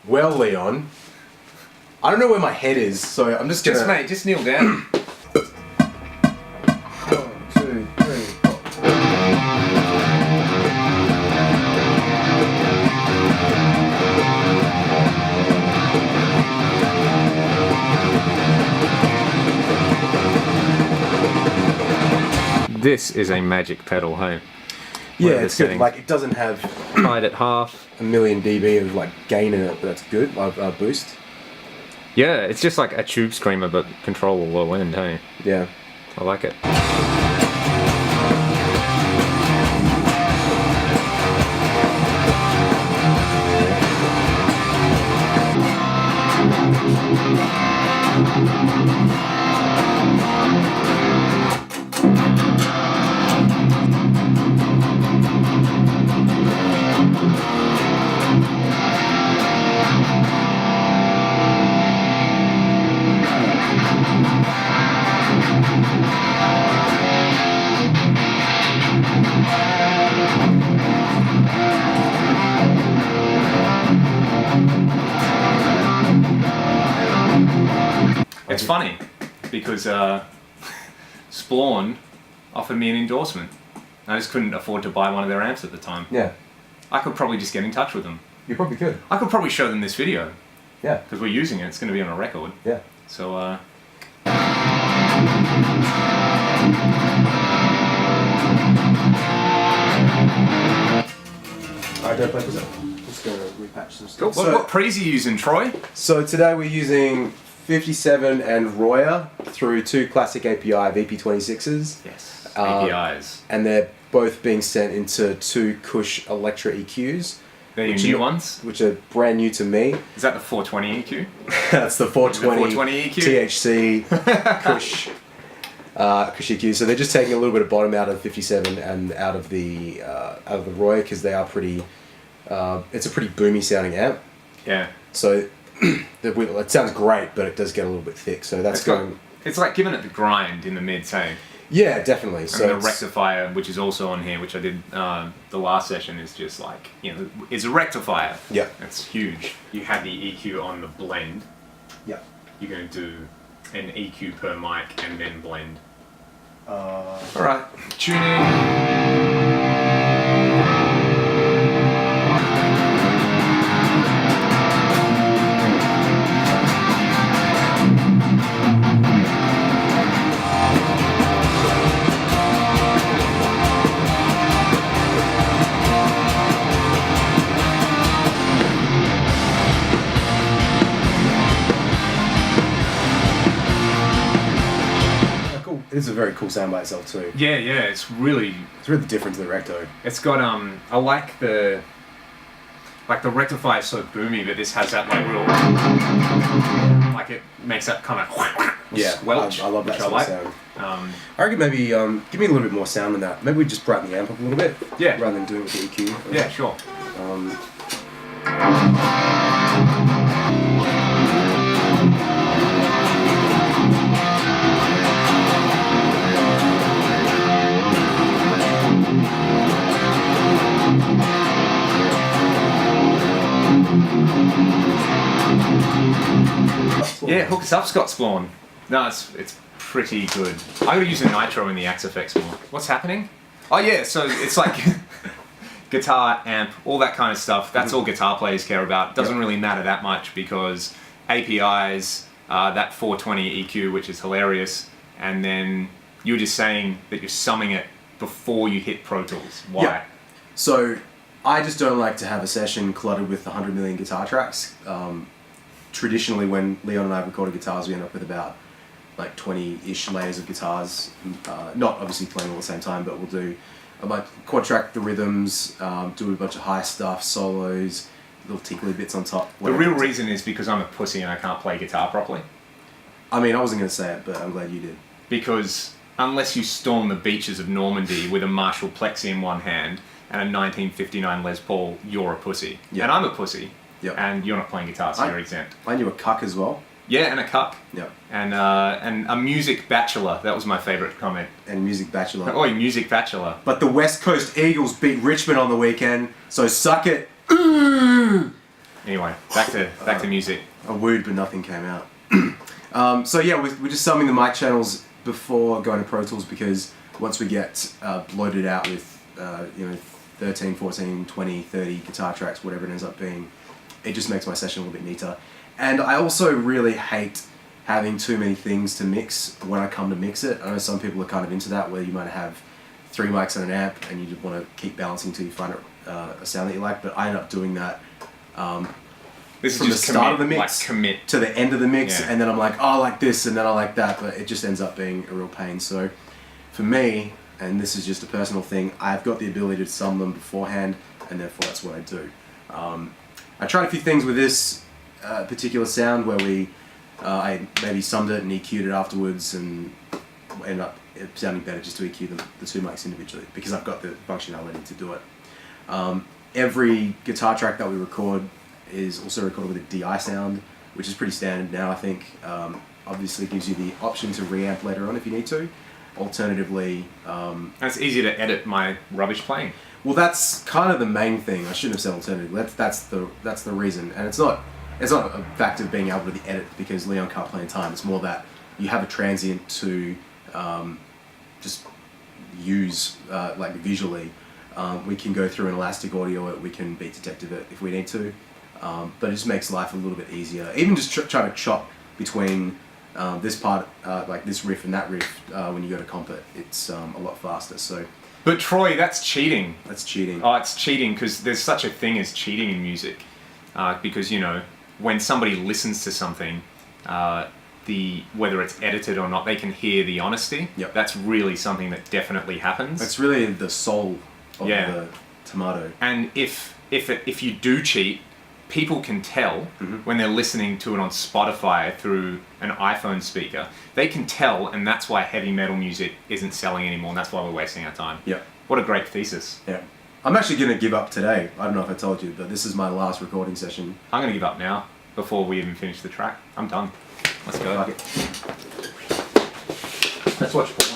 Well, Leon, I don't know where my head is, so I'm just gonna... Mate, just kneel down. 1, 2, 3, 4. This is a magic pedal, hey? Yeah, it's good. Like, it doesn't have Hide at half. a million dB of like gain in it, but that's good. Boost. Yeah, it's just like a tube screamer, but control a low end, hey? Yeah. I like it. It's funny because Splawn offered me an endorsement. I just couldn't afford to buy one of their amps at the time. Yeah. I could probably just get in touch with them. You probably could. I could probably show them this video. Yeah. Because we're using it. It's going to be on a record. Yeah. So, Alright, don't play with it. Just gonna repatch some stuff. cool. What pre's are you using, Troy? So today we're using 57 and Royer through two classic API VP26s. Yes. APIs. And they're both being sent into two Kush Electra EQs. They're your new ones? Which are brand new to me. Is that the 420 EQ? That's the 420, The 420 EQ? THC Kush EQ. So they're just taking a little bit of bottom out of 57 and out of the Royer because they are pretty. It's a pretty boomy sounding amp. Yeah. So it sounds great, but it does get a little bit thick. So that's going. It's like giving it the grind in the mids, hey? Yeah, definitely. And so the rectifier, which is also on here, which I did the last session, is just like, is a rectifier. Yeah. It's huge. You have the EQ on the blend. Yeah. You're going to do an EQ per mic and then blend. Alright. Tuning. It is a very cool sound by itself too. Yeah, it's really different to the Recto. It's got I like the rectifier is so boomy, but this has that like real like it makes that kind of squelch. I love that sort of sound. I reckon maybe give me a little bit more sound than that. Maybe we just brighten the amp up a little bit. Yeah. Rather than doing it with the EQ. Yeah, sure. Yeah, hook us up, Scott Splawn. No, it's pretty good. I gotta use the nitro in the Axe effects more. What's happening? Oh yeah, so it's like guitar, amp, all that kind of stuff. That's all guitar players care about. Doesn't really matter that much because APIs, that 420 EQ, which is hilarious, and then you're just saying that you're summing it before you hit Pro Tools. Why? Yeah. So I just don't like to have a session cluttered with 100 million guitar tracks. Traditionally, when Leon and I recorded guitars, we end up with about like 20-ish layers of guitars. Not obviously playing all at the same time, but we'll do quad track the rhythms, do a bunch of high stuff, solos, little tinkly bits on top. The real reason is because I'm a pussy and I can't play guitar properly. I mean, I wasn't going to say it, but I'm glad you did. Because unless you storm the beaches of Normandy with a Marshall Plexi in one hand and a 1959 Les Paul, you're a pussy. Yep. And I'm a pussy. Yep. And you're not playing guitar, so you're exempt. And you're a cuck as well. Yeah, and a cuck. Yep. And a music bachelor. That was my favourite comment. And music bachelor. Oh, music bachelor. But the West Coast Eagles beat Richmond on the weekend, so suck it. Ooh! Anyway, back to music. I wooed, but nothing came out. So yeah, we're just summing the mic channels before going to Pro Tools, because once we get bloated out with 13, 14, 20, 30 guitar tracks, whatever it ends up being, it just makes my session a little bit neater. And I also really hate having too many things to mix when I come to mix it. I know some people are kind of into that, where you might have 3 mics and an amp and you just want to keep balancing until you find a sound that you like, but I end up doing that This from is the just start of the commit, mix like commit. to the end of the mix, Yeah. and then I'm like, oh, I like this, and then I like that, but it just ends up being a real pain. So for me, and this is just a personal thing, I've got the ability to sum them beforehand, and therefore that's what I do. I tried a few things with this particular sound where I maybe summed it and EQ'd it afterwards, and ended up sounding better just to EQ the 2 mics individually, because I've got the functionality to do it. Every guitar track that we record is also recorded with a DI sound, which is pretty standard now, I think. Obviously gives you the option to reamp later on if you need to. Alternatively... And it's easier to edit my rubbish playing. Well, that's kind of the main thing. I shouldn't have said alternatively. That's the reason. And it's not a fact of being able to edit because Leon can't play in time. It's more that you have a transient to just use like visually. We can go through an elastic audio it, we can beat detective it if we need to. But it just makes life a little bit easier. Even just try to chop between this part, like this riff and that riff, when you go to comp it, it's a lot faster. So But Troy, that's cheating. that's cheating. Oh, it's cheating because there's such a thing as cheating in music. Because, when somebody listens to something, whether it's edited or not, they can hear the honesty. Yep. That's really something that definitely happens. It's really the soul of Yeah. the tomato. And if you do cheat, people can tell when they're listening to it on Spotify through an iPhone speaker. They can tell, and that's why heavy metal music isn't selling anymore, and that's why we're wasting our time. Yep. What a great thesis. Yeah. I'm actually going to give up today. I don't know if I told you, but this is my last recording session. I'm going to give up now, before we even finish the track. I'm done. Let's go. Fuck it. Let's watch porn.